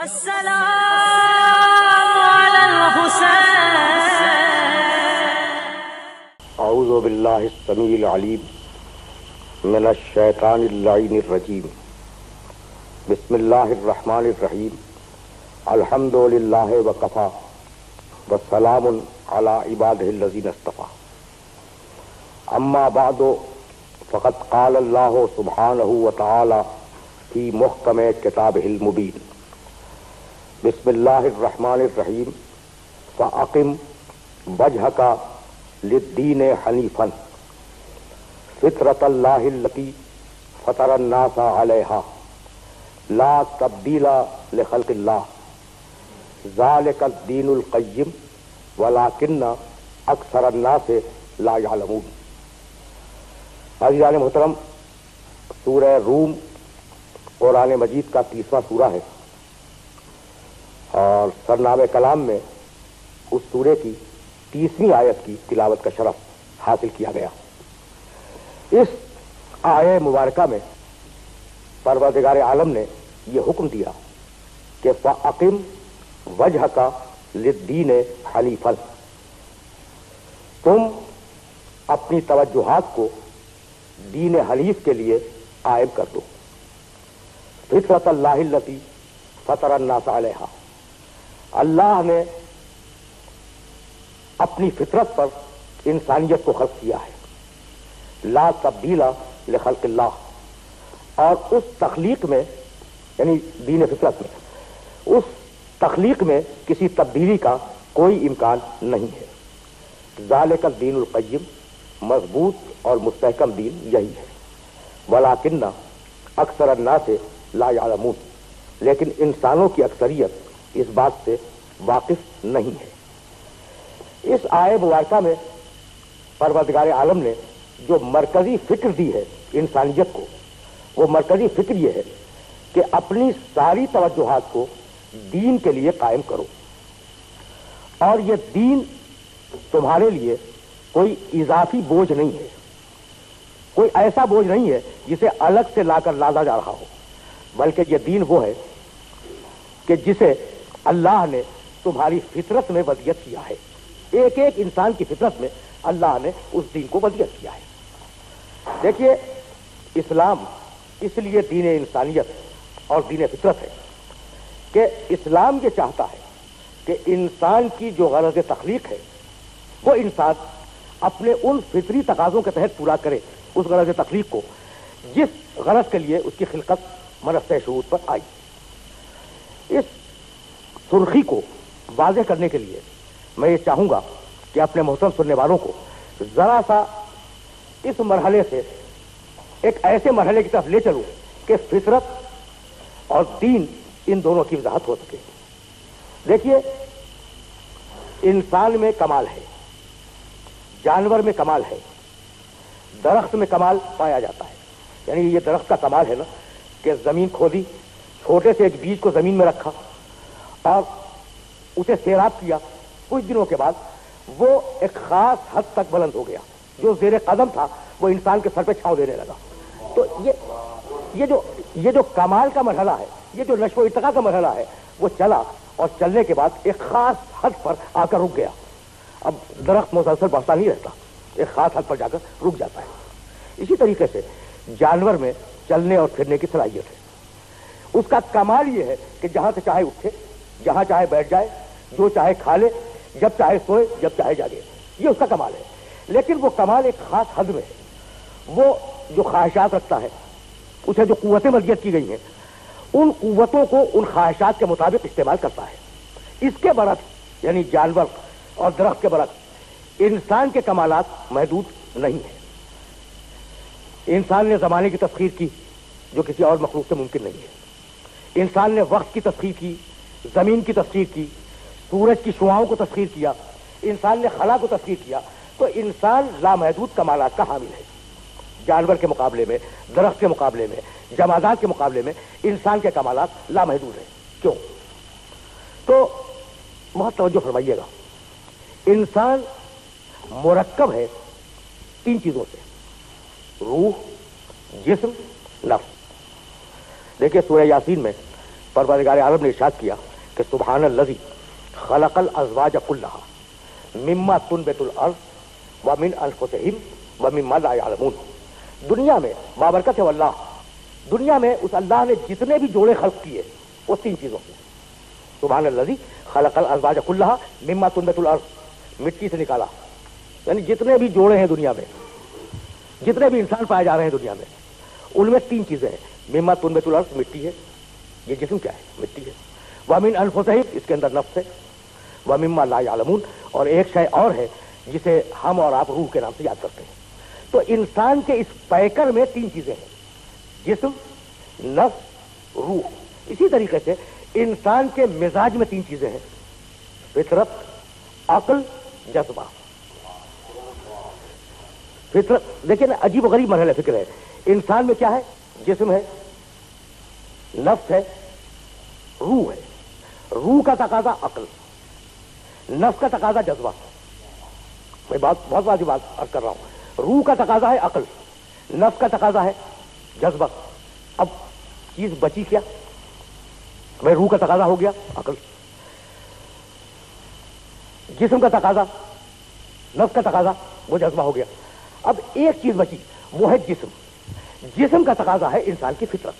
السلام على الحسين اعوذ باللہ السمیع العلیم من الشیطان اللعین الرجیم بسم اللہ الرحمن الرحیم الحمد للہ وکفی والسلام علی عبادہ الذین اصطفی اما بعد فقد قال اللہ سبحانہ وتعالی فی محکم کتابہ المبین بسم اللہ الرحمن الرحیم فاقم وجہک للدین حنیفا فطرۃ اللہ التی فطر الناس علیہا لا تبدیل لخلق اللہ ذالک الدین القیم ولکن اکثر الناس لا یعلمون۔ عزیزان محترم، سورہ روم قرآن مجید کا 30واں سورہ ہے اور سرنامہ کلام میں اس سورے کی 30ویں آیت کی تلاوت کا شرف حاصل کیا گیا۔ اس آیہ مبارکہ میں پروردگار عالم نے یہ حکم دیا کہ فَأَقِمْ وَجْهَكَ لِلدِّينِ حَنِيفًا، تم اپنی توجہات کو دین حنیف کے لیے قائم کر دو۔ فطرۃ اللہ التی فطر الناس علیہا، اللہ نے اپنی فطرت پر انسانیت کو خلق کیا ہے۔ لا تبدیل لخلق اللہ، اور اس تخلیق میں یعنی دین فطرت میں اس تخلیق میں کسی تبدیلی کا کوئی امکان نہیں ہے۔ ذالک الدین القیم، مضبوط اور مستحکم دین یہی ہے۔ ولکن اکثر الناس لا یعلمون، لیکن انسانوں کی اکثریت اس بات سے واقف نہیں ہے۔ اس آیہ مبارکہ میں پروردگار عالم نے جو مرکزی فکر دی ہے انسانیت کو، وہ مرکزی فکر یہ ہے کہ اپنی ساری توجہات کو دین کے لیے قائم کرو، اور یہ دین تمہارے لیے کوئی اضافی بوجھ نہیں ہے، کوئی ایسا بوجھ نہیں ہے جسے الگ سے لا کر لادا جا رہا ہو، بلکہ یہ دین وہ ہے کہ جسے اللہ نے تمہاری فطرت میں وضعیت کیا ہے۔ ایک ایک انسان کی فطرت میں اللہ نے اس دین کو وضعیت کیا ہے۔ دیکھیے، اسلام اس لیے دین انسانیت اور دین فطرت ہے کہ اسلام یہ چاہتا ہے کہ انسان کی جو غرض تخلیق ہے وہ انسان اپنے ان فطری تقاضوں کے تحت پورا کرے، اس غرض تخلیق کو جس غرض کے لیے اس کی خلقت منصہ شعور پر آئی۔ اس سرخی کو واضح کرنے کے لیے میں یہ چاہوں گا کہ اپنے محترم سننے والوں کو ذرا سا اس مرحلے سے ایک ایسے مرحلے کی طرف لے چلوں کہ فطرت اور دین ان دونوں کی وضاحت ہو سکے۔ دیکھیے، انسان میں کمال ہے، جانور میں کمال ہے، درخت میں کمال پایا جاتا ہے۔ یعنی یہ درخت کا کمال ہے نا کہ زمین کھودی، چھوٹے سے ایک بیج کو زمین میں رکھا اور اسے سیراب کیا، کچھ دنوں کے بعد وہ ایک خاص حد تک بلند ہو گیا، جو زیر قدم تھا وہ انسان کے سر پہ چھاؤں دینے لگا۔ تو یہ جو کمال کا مرحلہ ہے، یہ جو نشو و ارتقاء کا مرحلہ ہے، وہ چلا اور چلنے کے بعد ایک خاص حد پر آ کر رک گیا۔ اب درخت مسلسل بڑھتا نہیں رہتا، ایک خاص حد پر جا کر رک جاتا ہے۔ اسی طریقے سے جانور میں چلنے اور پھرنے کی صلاحیت ہے۔ اس کا کمال یہ ہے کہ جہاں سے چاہے اٹھے، جہاں چاہے بیٹھ جائے، جو چاہے کھا لے، جب چاہے سوئے، جب چاہے جاگے، یہ اس کا کمال ہے۔ لیکن وہ کمال ایک خاص حد میں ہے۔ وہ جو خواہشات رکھتا ہے، اسے جو قوتیں مزید کی گئی ہیں، ان قوتوں کو ان خواہشات کے مطابق استعمال کرتا ہے۔ اس کے برعکس یعنی جانور اور درخت کے برعکس انسان کے کمالات محدود نہیں ہیں۔ انسان نے زمانے کی تسخیر کی جو کسی اور مخلوق سے ممکن نہیں ہے۔ انسان نے وقت کی تسخیر کی، زمین کی تسخیر کی، سورج کی شعاؤں کو تسخیر کیا، انسان نے خلا کو تسخیر کیا۔ تو انسان لامحدود کمالات کا حامل ہے۔ جانور کے مقابلے میں، درخت کے مقابلے میں، جمادات کے مقابلے میں انسان کے کمالات لامحدود ہیں۔ کیوں؟ تو بہت توجہ فرمائیے گا، انسان مرکب ہے 3 چیزوں سے: روح، جسم، نفس۔ دیکھیے سورہ یاسین میں परवरदिगार आलम ने इरशाद किया कि सुबहान अल्लज़ी खलक़ल अज़वाज कुल्लहा मिम्मा तुनबितुल अर्ज़ व मिन अनफुसिहिम व मिम्मा ला यअलमून। दुनिया में बाबरकत है अल्लाह, दुनिया में उस अल्लाह ने जितने भी जोड़े खल्क किए वो तीन चीजों से। सुबहान अल्लज़ी खलक़ल अज़वाज कुल्लहा मिम्मा तुनबितुल अर्ज़, मिट्टी से निकाला, यानी जितने भी जोड़े हैं दुनिया में, जितने भी इंसान पाए जा रहे हैं दुनिया में, उनमें तीन चीजें हैं। मिम्मा तुनबितुल अर्ज़, मिट्टी है, ये जिस्म क्या है? मिट्टी है। व मिन अनफुसिहिम, इसके अंदर नफ्स है। व मिम्मा ला यअलमून, और एक शय और है जिसे हम और आप रूह के नाम से याद करते हैं। तो इंसान के इस पैकर में तीन चीजें हैं, जिस्म, नफ्स, रूह। इसी तरीके से इंसान के मिजाज में तीन चीजें हैं, फितरत, अक्ल, जज्बा। फितरत देखिए ना, अजीब गरीब मरहला फिक्र है। इंसान में क्या है? जिस्म है, नफ्स है, रूह है। रूह का तकाजा अक्ल, नफ्स का तकाजा जज्बा। मैं बहुत बात अर्ज कर रहा हूं। रूह का तकाजा है अक्ल, नफ्स का तकाजा है जज्बा। अब चीज बची क्या? भाई रूह का तकाजा हो गया अक्ल, जिस्म का तकाजा, नफ्स का तकाजा, वो जज्बा हो गया। अब एक चीज बची, वो है जिस्म। जिस्म का तकाजा है इंसान की फितरत,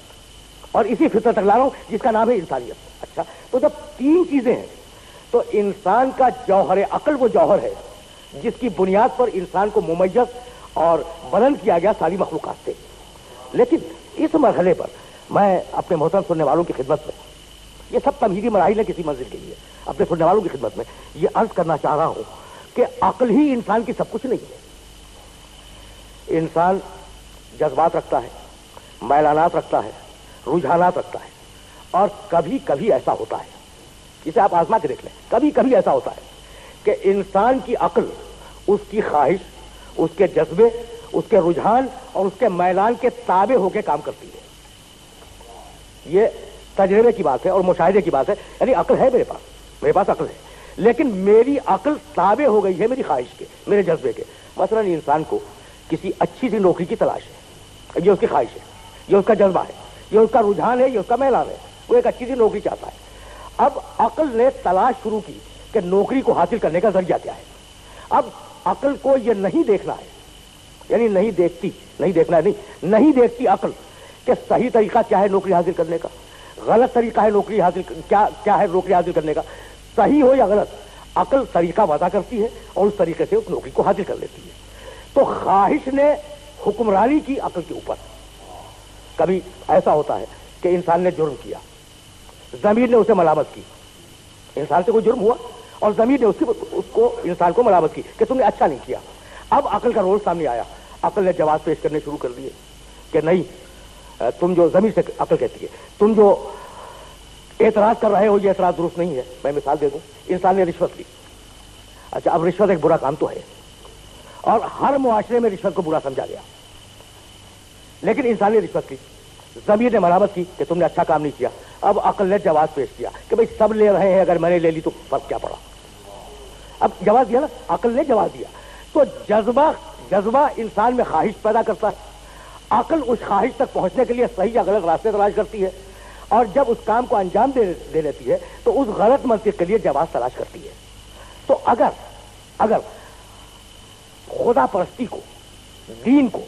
और इसी फितरत तक ला रहा हूं जिसका नाम है इंसानियत। अच्छा, तो जब तीन चीजें हैं तो इंसान का जौहर अक्ल वो जौहर है जिसकी बुनियाद पर इंसान को मुमय्यज और बुलंद किया गया सारी मखलूकात से। लेकिन इस मरहले पर मैं अपने मोहतरम सुनने वालों की खिदमत में, ये सब तमहीदी मराहिल है किसी मंजिल के लिए, अपने सुनने वालों की खिदमत में ये अर्ज करना चाह रहा हूं कि अक्ल ही इंसान की सब कुछ नहीं है। इंसान जज्बात रखता है, मैलानात रखता है, रुझानात रखता है, और कभी कभी ऐसा होता है, इसे आप आजमा के देख लें, कभी कभी ऐसा होता है कि इंसान की अक्ल उसकी ख्वाहिश, उसके जज्बे, उसके रुझान और उसके मैलान के ताबे होकर काम करती है। ये तजर्बे की बात है और मुशाहिदे की बात है। यानी अक्ल है मेरे पास अक्ल है, लेकिन मेरी अक्ल ताबे हो गई है मेरी ख्वाहिश के, मेरे जज्बे के। मसलन इंसान को किसी अच्छी सी नौकरी की तलाश है, ये उसकी ख्वाहिश है, ये उसका जज्बा है, ये उसका रुझान है, ये उसका मैलान है, वो एक अच्छी सी नौकरी चाहता है। अब अक्ल ने तलाश शुरू की कि नौकरी को हासिल करने का जरिया क्या है। अब अक्ल को ये नहीं देखना है, यानी नहीं देखती अक्ल कि सही तरीका क्या है नौकरी हासिल करने का, गलत तरीका है नौकरी हासिल क्या है नौकरी हासिल करने का, सही हो या गलत, अक्ल तरीका वदा करती है और उस तरीके से उस नौकरी को हासिल कर लेती है। तो ख्वाहिश ने हुक्मरानी की अक्ल के ऊपर। कभी ऐसा होता है कि इंसान ने जुर्म किया, ज़मीर ने उसे मलामत की, इंसान से कोई जुर्म हुआ और ज़मीर ने उसको इंसान को मलामत की कि तुमने अच्छा नहीं किया। अब अक्ल का रोल सामने आया, अक्ल ने जवाब पेश करने शुरू कर दिए कि नहीं, तुम जो ज़मीर से अक्ल कहती है, तुम जो एतराज कर रहे हो ये एतराज दुरुस्त नहीं है। मैं मिसाल दे दूं, इंसान ने रिश्वत ली। अच्छा, अब रिश्वत एक बुरा काम तो है और हर मुआशरे में रिश्वत को बुरा समझा गया, लेकिन इंसान ने रिश्वत की, ज़मीर ने मलामत की कि तुमने अच्छा काम नहीं किया। अब अक्ल ने जवाब पेश किया कि भाई सब ले रहे हैं, अगर मैंने ले ली तो फर्क क्या पड़ा। अब जवाब दिया ना, अक्ल ने जवाब दिया। तो जज्बा इंसान में ख्वाहिश पैदा करता है, अक्ल उस ख्वाहिश तक पहुंचने के लिए सही या गलत रास्ते तलाश करती है, और जब उस काम को अंजाम दे लेती है तो उस गलत मंतिक के लिए जवाब तलाश करती है। तो अगर खुदा परस्ती को, दीन को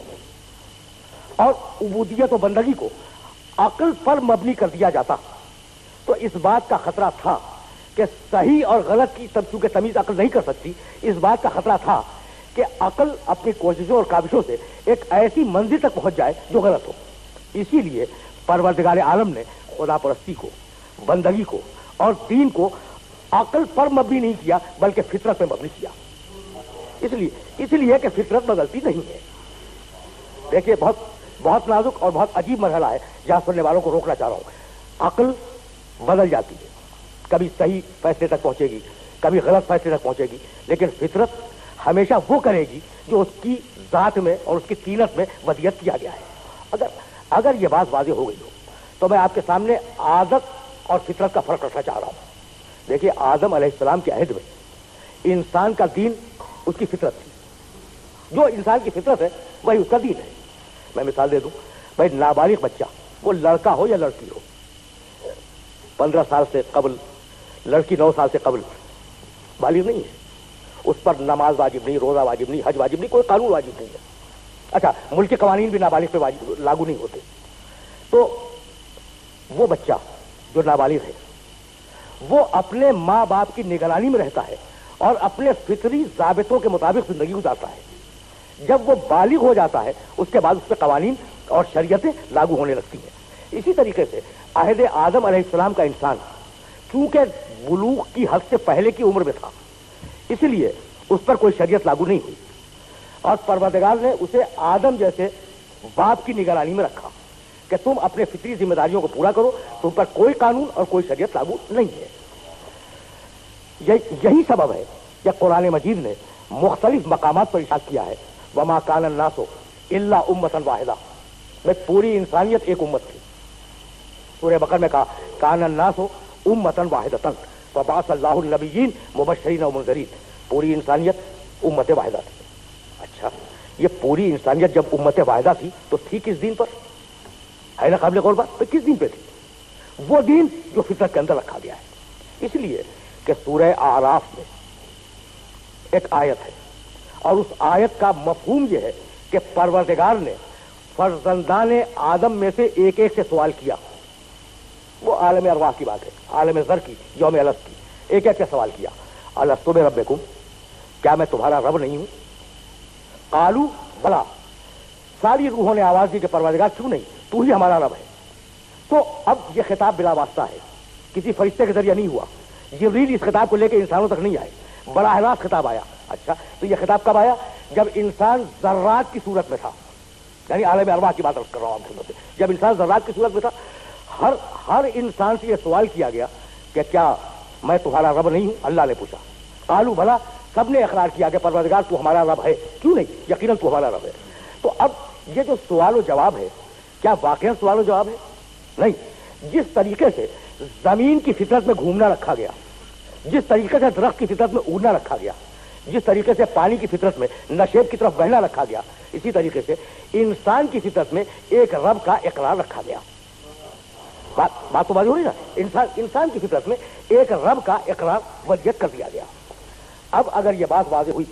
और उबूदियत और बंदगी को अक्ल पर मबनी कर दिया जाता तो इस बात का खतरा था कि सही और गलत की तब चूंकि तमीज अक्ल नहीं कर सकती, इस बात का खतरा था कि अक्ल अपनी कोशिशों और काविशों से एक ऐसी मंजिल तक पहुंच जाए जो गलत हो। इसीलिए परवरदिगार आलम ने खुदा परस्ती को, बंदगी को और दीन को अक्ल पर मबनी नहीं किया बल्कि फितरत पर मबनी किया। इसलिए कि फितरत में गलती नहीं है। देखिए, बहुत नाजुक और बहुत अजीब मरहला है जहां सुनने वालों को रोकना चाह रहा हूं। अक्ल बदल जाती है, कभी सही फैसले तक पहुंचेगी, कभी गलत फैसले तक पहुंचेगी, लेकिन फितरत हमेशा वो करेगी जो उसकी जात में और उसकी तीनत में वदियत किया गया है। अगर ये बात वाज़ेह हो गई हो तो मैं आपके सामने आदत और फितरत का फर्क रखना चाह रहा हूं। देखिए, आदम अलैहिस्सलाम के अहद में इंसान का दीन उसकी फितरत थी, जो इंसान की फितरत है वही उसका दीन है। मैं मिसाल दे दूं, भाई नाबालिग बच्चा, वो लड़का हो या लड़की हो, 15 साल से कबल, लड़की 9 साल से कबल बालिग नहीं है, उस पर नमाज वाजिब नहीं, रोजा वाजिब नहीं, हज वाजिब नहीं, कोई कानून वाजिब नहीं है। अच्छा, मुल्क के कवानीन भी नाबालिग पे लागू नहीं होते। तो वो बच्चा जो नाबालिग है वो अपने माँ बाप की निगरानी में रहता है और अपने फितरी ज़ाबितों के मुताबिक जिंदगी गुजारता है। जब वो बालिग हो जाता है उसके बाद उस पर कवानीन और शरीयतें लागू होने लगती हैं। इसी तरीके से अहद आदम अलैहिस्सलाम का इंसान चूंकि बुलूग की हद से पहले की उम्र में था, इसलिए उस पर कोई शरीयत लागू नहीं हुई और परवरदिगार ने उसे आदम जैसे बाप की निगरानी में रखा कि तुम अपने फितरी जिम्मेदारियों को पूरा करो, तुम पर कोई कानून और कोई शरीयत लागू नहीं है। यही सबब है कि कुरान मजीद ने मुख्तलिफ मकामात पर इरशाद किया है, वमा कान अन्नासु इल्ला उम्मतन वाहिदा, में पूरी इंसानियत एक उम्मत थी। सूरह बकरा में कहा कान अन्नासु उम्मतन वाहिदतन वबअसल्लाहु नबिय्यीन मुबश्शिरीन व मुनज़िरीन, पूरी इंसानियत उम्मत वाहिदा थी। अच्छा, ये पूरी इंसानियत जब उम्मत वाहिदा थी तो थी किस दिन पर? है ना काबिल गौर बात, तो किस दिन पे थी? वो दिन जो फितरत के अंदर रखा गया है। इसलिए कि सूरह आराफ में एक आयत है और उस आयत का मफहूम यह है कि परवरदिगार ने फर्जंदान आदम में से एक एक से सवाल किया। वो आलम अरवाह की बात है, आलम ज़र की, यौम अलस की, एक एक से सवाल किया। अलस्तु बिरब्बिकुम, क्या मैं तुम्हारा रब नहीं हूं? कालू बला, सारी रूहों ने आवाज दी कि परवरदिगार क्यों नहीं, तू ही हमारा रब है। तो अब यह खिताब बिला वास्ता है, किसी फरिश्ते के जरिए नहीं हुआ। जिब्रील इस खिताब को लेकर इंसानों तक नहीं आए, बड़ा रास्त खिताब आया। अच्छा, तो यह खिताब कब आया? जब इंसान जर्रात की सूरत में था, यानी आलम अरवाह की बात कर रहा हूं आपसे। जब इंसान जर्रात की सूरत में था, हर इंसान से यह सवाल किया गया कि क्या मैं तुम्हारा रब नहीं हूं? अल्लाह ने पूछा। कालू भला, सबने इकरार किया कि परवरदिगार तू हमारा रब है, क्यों नहीं, यकीनन तू हमारा रब है। तो अब ये जो सवाल और जवाब है, क्या वाकई सवाल और जवाब है? नहीं। जिस तरीके से जमीन की फितरत में घूमना रखा गया, जिस तरीके से दरख्त की फितरत में उड़ना रखा गया, जिस तरीके से पानी की फितरत में नशेब की तरफ बहना रखा गया, इसी तरीके से इंसान की फितरत में एक रब का इकरार रखा गया। बात तो बात हो रही ना, इंसान की फितरत में एक रब का इकरार वलियत कर दिया गया। अब अगर यह बात वाज़ेह हुई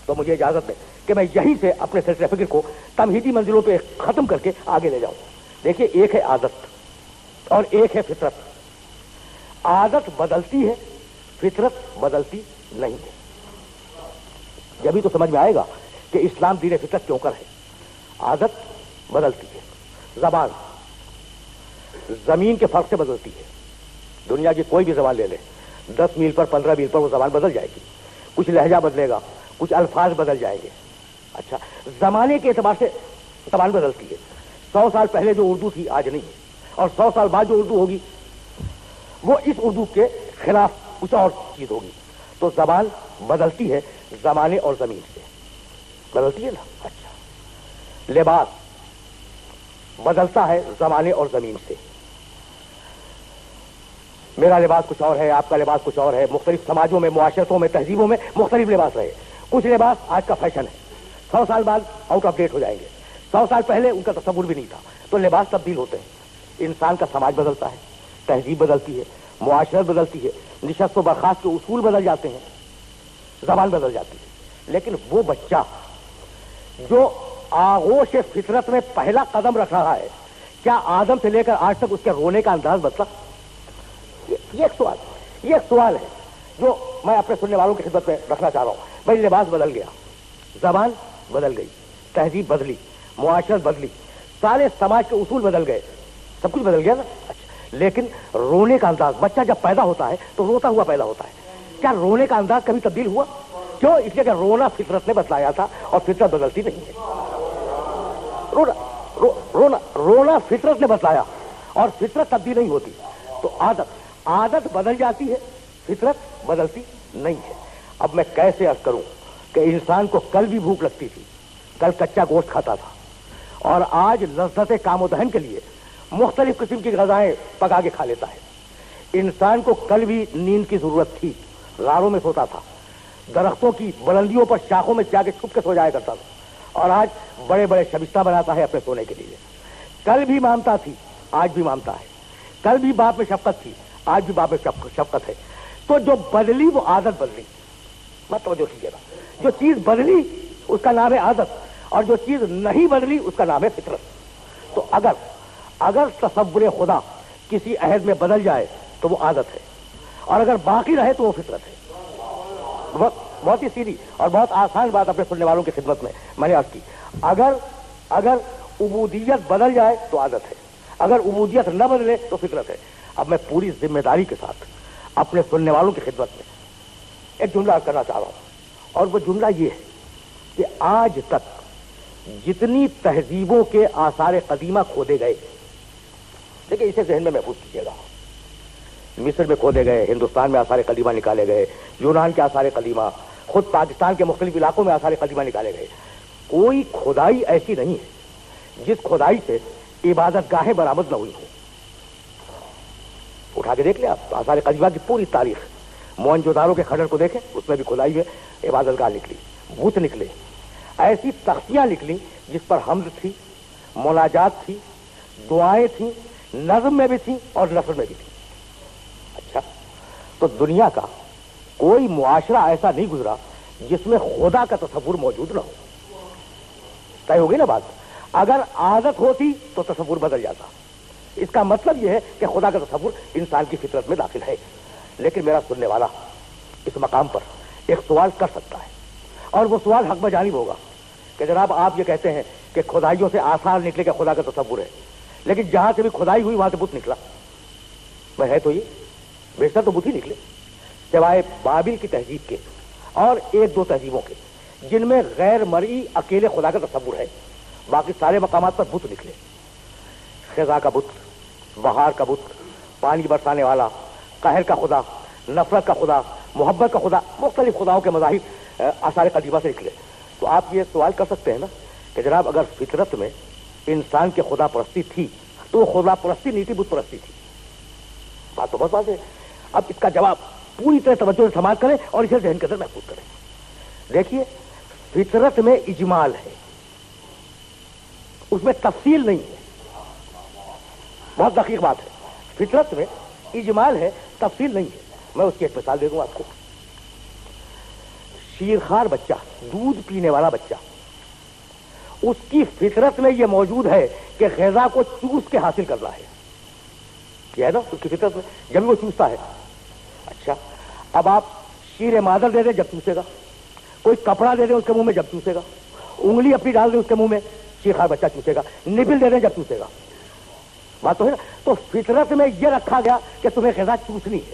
तो मुझे इजाजत दें कि मैं यहीं से अपने सिलसिले फिक्र को तमहीदी मंजिलों पे खत्म करके आगे ले जाऊं। देखिए, एक है आदत और एक है फितरत। आदत बदलती है, फितरत बदलती नहीं है। जब भी तो समझ में आएगा कि इस्लाम दीन फितरत क्यों कर है। आदत बदलती है, जबान जमीन के फर्क से बदलती है। दुनिया की कोई भी जबान ले ले, 10 मील पर 15 मील पर वो जबान बदल जाएगी। कुछ लहजा बदलेगा, कुछ अल्फाज बदल जाएंगे। अच्छा, जमाने के एतबार से जबान बदलती है। 100 साल पहले जो उर्दू थी आज नहीं है, और 100 साल बाद जो उर्दू होगी वो इस उर्दू के खिलाफ कुछ और चीज होगी। तो जबान बदलती है जमाने और जमीन से, बदलती है ना। अच्छा, लिबास बदलता है जमाने और जमीन से। मेरा लिबास कुछ और है, आपका लिबास कुछ और है। मुख्तलिफ समाजों में, मुआशरतों में, तहजीबों में मुख्तलिफ लिबास रहे। कुछ लिबास आज का फैशन है, 100 साल बाद आउट ऑफ डेट हो जाएंगे। 100 साल पहले उनका तस्वुर भी नहीं था। तो लिबास तब्दील होते हैं। इंसान का समाज बदलता है, तहजीब बदलती है, मुआशरत बदलती है, निशस्त व बर्खास्त के उसूल बदल जाते हैं, ज़बान बदल जाती है। लेकिन वो बच्चा जो आगोश फितरत में पहला कदम रख रहा है, क्या आदम से लेकर आज तक उसके रोने का अंदाज बदला? ये एक सवाल है जो मैं अपने सुनने वालों की खिदमत में रखना चाह रहा हूं। भाई, लिबास बदल गया, जबान बदल गई, तहजीब बदली, मुआशरत बदली, सारे समाज के उसूल बदल गए, सब कुछ बदल गया ना। अच्छा, लेकिन रोने का अंदाज, बच्चा जब पैदा होता है तो रोता हुआ पैदा होता है। क्या रोने का अंदाज कभी तब्दील हुआ? क्यों? इसलिए कि रोना फितरत ने बतलाया था और फितरत बदलती नहीं है। रोना फितरत ने बतलाया और फितरत तब्दील नहीं होती। तो आदत बदल जाती है, फितरत बदलती नहीं है। अब मैं कैसे अर्ज करूं कि इंसान को कल भी भूख लगती थी, कल कच्चा गोश्त खाता था, और आज लज्जत कामोदहन के लिए मुख्तलिफ किस्म की ग़िज़ाएं पका के खा लेता है। इंसान को कल भी नींद की जरूरत थी, गारों में सोता था, दरख्तों की बुलंदियों पर शाखों में जाके छुप के सो जाया करता था, और आज बड़े बड़े शबिस्ता बनाता है अपने सोने के लिए। कल भी मानता थी, आज भी मानता है। कल भी बाप में शफकत थी, آج بھی باب شفقت ہے. تو جو بدلی وہ عادت بدلی. مت توجہ کیجیے گا, جو چیز بدلی اس کا نام ہے عادت, اور جو چیز نہیں بدلی اس کا نام ہے فطرت. تو اگر تصور خدا کسی عہد میں بدل جائے تو وہ عادت ہے, اور اگر باقی رہے تو وہ فطرت ہے. بہت ہی سیدھی اور بہت آسان بات اپنے سننے والوں کی خدمت میں نے عرض کی. اگر عبودیت بدل جائے تو عادت ہے, اگر عبودیت نہ بدلے تو فطرت ہے. اب میں پوری ذمہ داری کے ساتھ اپنے سننے والوں کی خدمت میں ایک جملہ کرنا چاہ رہا ہوں, اور وہ جملہ یہ ہے کہ آج تک جتنی تہذیبوں کے آثار قدیمہ کھودے گئے, دیکھیں اسے ذہن میں محفوظ کیجیے گا, مصر میں کھودے گئے, ہندوستان میں آثار قدیمہ نکالے گئے, یونان کے آثار قدیمہ, خود پاکستان کے مختلف علاقوں میں آثار قدیمہ نکالے گئے. کوئی کھدائی ایسی نہیں ہے جس کھدائی سے عبادت گاہیں برآمد نہ ہوئی ہوں. اٹھا کے دیکھ لیں آپ آثار قدیمہ کی پوری تاریخ. موہنجودارو کے کھڈر کو دیکھیں, اس میں بھی کھدائی ہے, عبادت گاہ نکلی, بت نکلے, ایسی تختیاں نکلی جس پر حمد تھی, مناجات تھی, دعائیں تھیں, نظم میں بھی تھیں اور نثر میں بھی تھیں. اچھا, تو دنیا کا کوئی معاشرہ ایسا نہیں گزرا جس میں خدا کا تصور موجود نہ ہو. طے ہوگی نا بات. اگر عادت ہوتی تو تصور بدل جاتا. اس کا مطلب یہ ہے کہ خدا کا تصور انسان کی فطرت میں داخل ہے. لیکن میرا سننے والا اس مقام پر ایک سوال کر سکتا ہے, اور وہ سوال حق بجانب ہوگا کہ جناب آپ یہ کہتے ہیں کہ کھدائیوں سے آثار نکلے کہ خدا کا تصور ہے, لیکن جہاں سے بھی کھدائی ہوئی وہاں سے بت نکلا. میں ہے تو یہ بیشتر تو بت ہی نکلے, سوائے بابل کی تہذیب کے اور ایک دو تہذیبوں کے جن میں غیر مرئی اکیلے خدا کا تصور ہے. باقی سارے مقامات پر بت نکلے. خزاں کا بت, بہار کا بت, پانی برسانے والا, قہر کا خدا, نفرت کا خدا, محبت کا خدا, مختلف خداؤں کے مظاہر آثار قدیمہ سے نکلے. تو آپ یہ سوال کر سکتے ہیں نا کہ جناب اگر فطرت میں انسان کے خدا پرستی تھی تو وہ خدا پرستی نہیں تھی, بت پرستی تھی. بات تو بہت واضح ہے. اب اس کا جواب پوری طرح توجہ سے سماعت کریں اور اسے ذہن کے اندر محفوظ کریں. دیکھیے, فطرت میں اجمال ہے, اس میں تفصیل نہیں ہے. بہت دقیق بات ہے. فطرت میں اجمال ہے, تفصیل نہیں ہے. میں اس کی ایک مثال دے دوں آپ کو. شیرخوار بچہ, دودھ پینے والا بچہ, اس کی فطرت میں یہ موجود ہے کہ غذا کو چوس کے حاصل کرنا ہے. یہ ہے نا اس کی فطرت میں, جب وہ چوستا ہے. اچھا, اب آپ شیر مادر دے دیں جب چوسے گا, کوئی کپڑا دے دیں اس کے منہ میں جب چوسے گا, انگلی اپنی ڈال دیں اس کے منہ میں, شیرخوار بچہ چوسے گا. نبل دے دیں جب چوسے گا. بات تو ہے نا. تو فطرت میں یہ رکھا گیا کہ تمہیں غذا چوسنی ہے,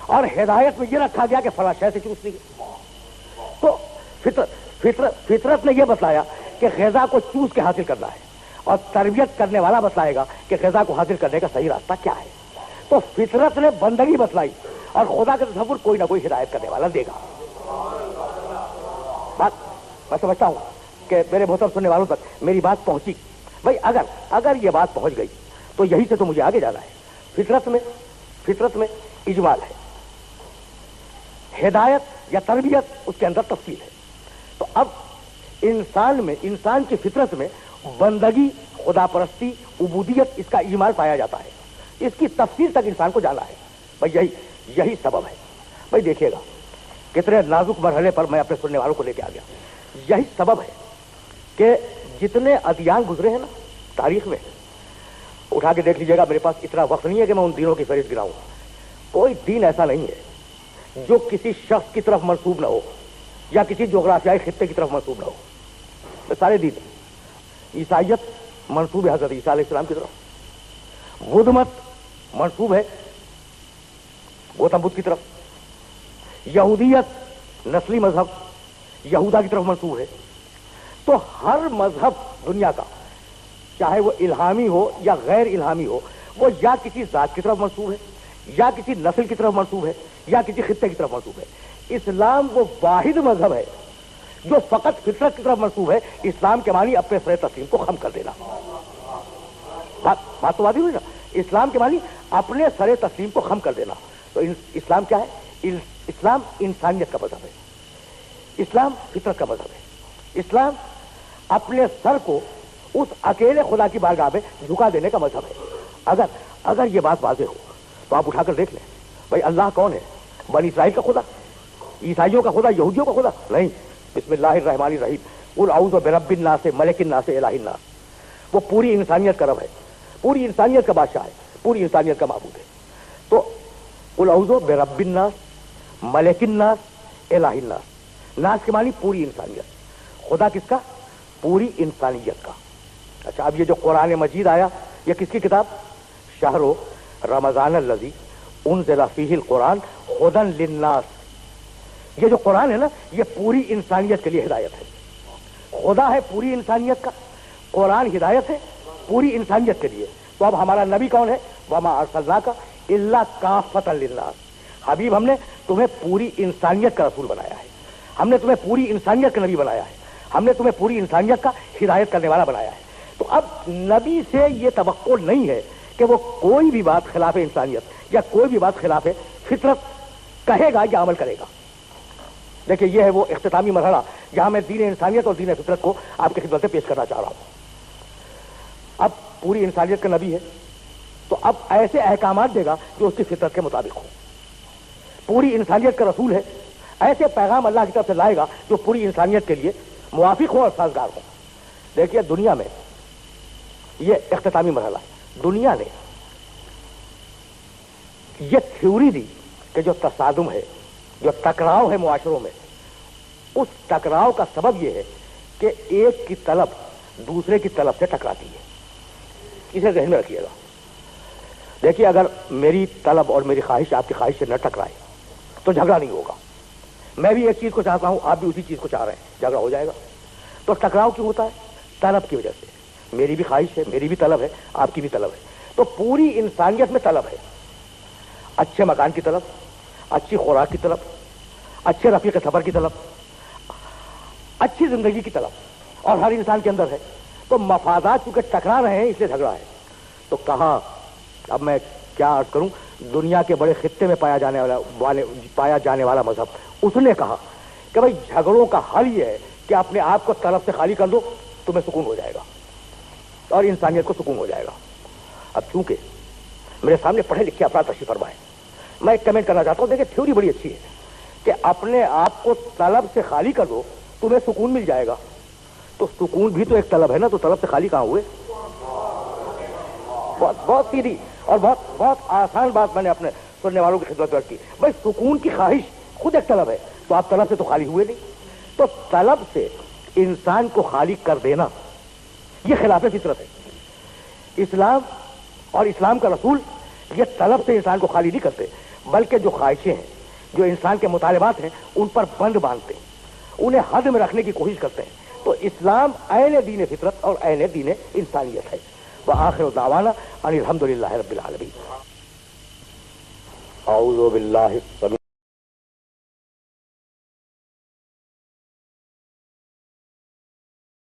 اور ہدایت میں یہ رکھا گیا کہ فلاں شے سے چوسنی ہے. تو فطرت نے یہ بتایا کہ غذا کو چوس کے حاصل کرنا ہے, اور تربیت کرنے والا بتلائے گا کہ غذا کو حاصل کرنے کا صحیح راستہ کیا ہے. تو فطرت نے بندگی بتلائی, اور خدا کا تصور کوئی نہ کوئی ہدایت کرنے والا دے گا. بات میں سمجھتا ہوں کہ میرے محترم سننے والوں تک میری بات پہنچی. بھائی اگر یہ بات پہنچ گئی تو یہی سے تو مجھے آگے جانا ہے. فطرت میں اجمال ہے, ہدایت یا تربیت اس کے اندر تفصیل ہے. تو اب انسان کی فطرت میں بندگی, خدا پرستی, عبودیت, اس کا اجمال پایا جاتا ہے. اس کی تفصیل تک انسان کو جانا ہے. بھائی یہی سبب ہے. بھائی دیکھیے گا کتنے نازک مرحلے پر میں اپنے سننے والوں کو لے کے آ گیا. یہی سبب ہے کہ جتنے ادیان گزرے ہیں نا تاریخ میں, اٹھا کے دیکھ لیجیے گا. میرے پاس اتنا وقت نہیں ہے کہ میں ان دینوں کی فہرست گراؤں. کوئی دین ایسا نہیں ہے جو کسی شخص کی طرف منسوب نہ ہو یا کسی جغرافیائی خطے کی طرف منسوب نہ ہو. سارے دین. عیسائیت منسوب ہے حضرت عیسیٰ علیہ السلام کی طرف, بدھ مت منسوب ہے گوتم بدھ کی طرف, یہودیت نسلی مذہب یہودا کی طرف منسوب ہے. تو ہر مذہب دنیا کا, چاہے وہ الہامی ہو یا غیر الہامی ہو, وہ یا کسی ذات کی طرف منسوب ہے, یا کسی نسل کی طرف منسوب ہے, یا کسی خطے کی طرف منسوب ہے. اسلام وہ واحد مذہب ہے جو فقط فطرت کی طرف منسوب ہے. اسلام کے معنی اپنے سر تسلیم کو خم کر دینا. بات تو واضح ہوئی نا. اسلام کے معنی اپنے سر تسلیم کو خم کر دینا. تو اسلام کیا ہے؟ اسلام انسانیت کا مذہب ہے. اسلام فطرت کا مذہب ہے. اسلام اپنے سر کو اس اکیلے خدا کی بارگاہ میں جھکا دینے کا مذہب ہے. اگر یہ بات واضح ہو तो आप उठाकर देख लें भाई अल्लाह कौन है? बनी इसराइल का खुदा, ईसाइयों का खुदा, यहूदियों का खुदा? नहीं। बिस्मिल्लाहिर्रहमानिर्रहीम, कुल औज़ु बिरब्बिन नास मलिकिन नास इलाहिन नास। वो पूरी इंसानियत का रब है, पूरी इंसानियत का बादशाह है, पूरी इंसानियत का माबूद है। तो कुल औज़ु बिरब्बिन नास मलिकिन नास इलाहिन नास। नास के मानी पूरी इंसानियत, खुदा किसका? पूरी इंसानियत का। अच्छा, अब ये जो कुरान मजीद आया, ये किसकी किताब? शहरो रमजान अल्लज़ी उनज़िला फ़ीहिल कुरान हुदन लिन्नास। ये जो कुरान है ना, ये पूरी इंसानियत के लिए हिदायत है। खुदा है पूरी इंसानियत का, कुरान हिदायत है पूरी इंसानियत के लिए। तो अब हमारा नबी कौन है? वमा अरसलनाका इल्ला काफ़तन लिन्नास। हबीब, हमने तुम्हें पूरी इंसानियत का रसूल बनाया है, हमने तुम्हें पूरी इंसानियत का नबी बनाया है, हमने तुम्हें पूरी इंसानियत का हिदायत करने वाला बनाया है। तो अब नबी से ये तवक्को नहीं है कि वो कोई भी बात खिलाफ इंसानियत या कोई भी बात खिलाफ फितरत कहेगा या अमल करेगा। देखिए, ये है वो इख्तितामी मरहला जहां मैं दीन इंसानियत और दीन फितरत को आपकी खिदमत में पेश करना चाह रहा हूं। अब पूरी इंसानियत का नबी है, तो अब ऐसे अहकामात देगा जो उसकी फितरत के मुताबिक हो। पूरी इंसानियत का रसूल है, ऐसे पैगाम अल्लाह की तरफ से लाएगा जो पूरी इंसानियत के लिए मुवाफिक हो और साजगार हो। देखिए, दुनिया में ये इख्तितामी मरहला है। दुनिया ने ये थ्योरी दी कि जो तसादुम है, जो टकराव है मुआशरों में, उस टकराव का सबब यह है कि एक की तलब दूसरे की तलब से टकराती है। इसे ज़हन में रखिएगा। देखिए, अगर मेरी तलब और मेरी ख्वाहिश आपकी ख्वाहिश से न टकराए तो झगड़ा नहीं होगा। मैं भी एक चीज को चाहता हूं, आप भी उसी चीज को चाह रहे हैं, झगड़ा हो जाएगा। तो टकराव क्यों होता है? तलब की वजह से। मेरी भी ख्वाहिश है, मेरी भी तलब है, आपकी भी तलब है। तो पूरी इंसानियत में तलब है, अच्छे मकान की तलब, अच्छी खुराक की तलब, अच्छे रफीक सफर की तलब, अच्छी जिंदगी की तलब, और हर इंसान के अंदर है। तो मफादात चूंकि टकरा रहे हैं इसलिए झगड़ा है। तो कहां, अब मैं क्या अर्ज करूं, दुनिया के बड़े खित्ते में पाया जाने वाला मजहब, उसने कहा कि भाई झगड़ों का हल ये है कि अपने आप को तलब से खाली कर दो, तुम्हें सुकून हो जाएगा और इंसानियत को सुकून हो जाएगा। अब चूंकि मेरे सामने पढ़े लिखे अफराद तशरीफ फरमा है, मैं एक कमेंट करना चाहता हूं। देखिए, थ्योरी बड़ी अच्छी है कि अपने आप को तलब से खाली कर दो, तुम्हें सुकून मिल जाएगा। तो सुकून भी तो एक तलब है ना, तो तलब से खाली कहां हुए? बहुत सीधी और बहुत आसान बात मैंने अपने सुनने वालों की खिदमत में की। भाई, सुकून की ख्वाहिश खुद एक तलब है, तो आप तलब से तो खाली हुए नहीं। तो तलब से इंसान को खाली कर देना यह खिलाफ फितरत है। इस्लाम और इस्लाम का रसूल ये तलब से इंसान को खाली नहीं करते, बल्कि जो ख्वाहिशें हैं, जो इंसान के मुतालिबात हैं, उन पर बंद बांधते हैं, उन्हें हद में रखने की कोशिश करते हैं। तो इस्लाम ऐन दीन फितरत और ऐन दीन इंसानियत है। व आखिर दावाना अनिल हम्दुलिल्लाहि रब्बिल आलमीन। औज़ु बिल्लाहि